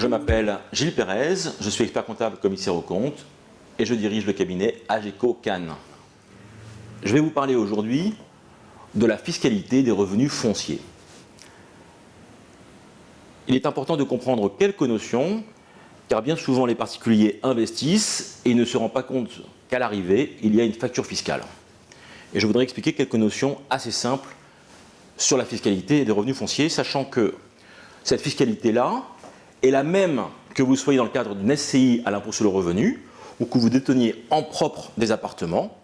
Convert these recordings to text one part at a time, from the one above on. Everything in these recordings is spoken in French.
Je m'appelle Gilles Pérez, je suis expert comptable commissaire aux comptes et je dirige le cabinet Ageco Cannes. Je vais vous parler aujourd'hui de la fiscalité des revenus fonciers. Il est important de comprendre quelques notions, car bien souvent les particuliers investissent et ils ne se rendent pas compte qu'à l'arrivée, il y a une facture fiscale. Et je voudrais expliquer quelques notions assez simples sur la fiscalité des revenus fonciers, sachant que cette fiscalité-là est la même que vous soyez dans le cadre d'une SCI à l'impôt sur le revenu ou que vous déteniez en propre des appartements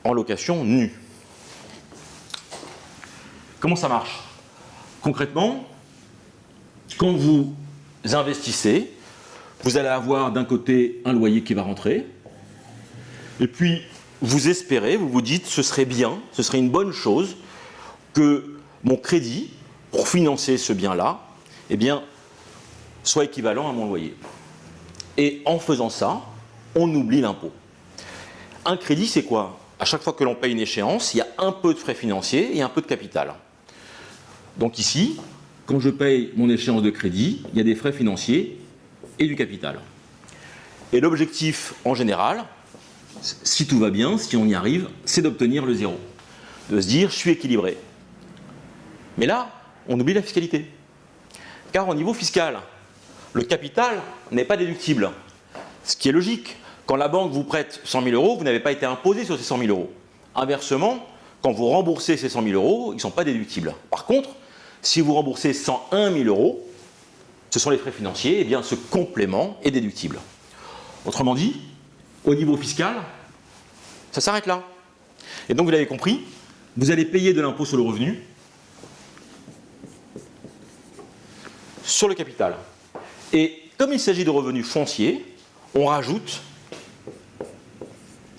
en location nue. Comment ça marche? Concrètement, quand vous investissez, vous allez avoir d'un côté un loyer qui va rentrer, et puis vous espérez, vous vous dites ce serait bien, ce serait une bonne chose que mon crédit pour financer ce bien-là, eh bien, soit équivalent à mon loyer. Et en faisant ça, on oublie l'impôt. Un crédit, c'est quoi? À chaque fois que l'on paye une échéance, il y a un peu de frais financiers et un peu de capital. Donc ici, quand je paye mon échéance de crédit, il y a des frais financiers et du capital. Et l'objectif, en général, si tout va bien, si on y arrive, c'est d'obtenir le zéro. De se dire, je suis équilibré. Mais là, on oublie la fiscalité. Car au niveau fiscal, le capital n'est pas déductible. Ce qui est logique. Quand la banque vous prête 100 000 euros, vous n'avez pas été imposé sur ces 100 000 euros. Inversement, quand vous remboursez ces 100 000 euros, ils ne sont pas déductibles. Par contre, si vous remboursez 101 000 euros, ce sont les frais financiers, et bien ce complément est déductible. Autrement dit, au niveau fiscal, ça s'arrête là. Et donc vous l'avez compris, vous allez payer de l'impôt sur le revenu sur le capital. Et comme il s'agit de revenus fonciers, on rajoute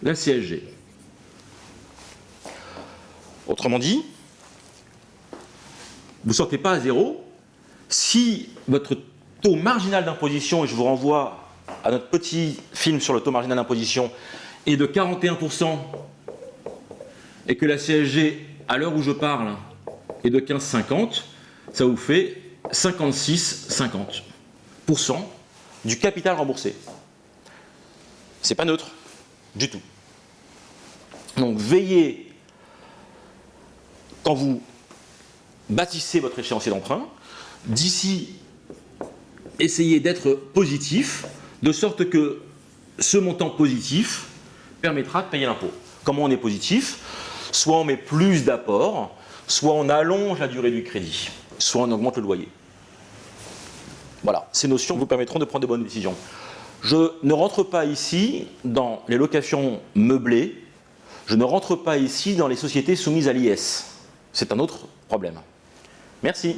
la CSG. Autrement dit, vous ne sortez pas à zéro si votre taux marginal d'imposition, et je vous renvoie à notre petit film sur le taux marginal d'imposition, est de 41% et que la CSG, à l'heure où je parle, est de 15,50, ça vous fait 56,50% du capital remboursé. C'est pas neutre du tout. Donc veillez, quand vous bâtissez votre échéancier d'emprunt, d'ici, essayez d'être positif, de sorte que ce montant positif permettra de payer l'impôt. Comment on est positif? Soit on met plus d'apport, soit on allonge la durée du crédit, soit on augmente le loyer. Voilà, ces notions vous permettront de prendre de bonnes décisions. Je ne rentre pas ici dans les locations meublées, je ne rentre pas ici dans les sociétés soumises à l'IS. C'est un autre problème. Merci.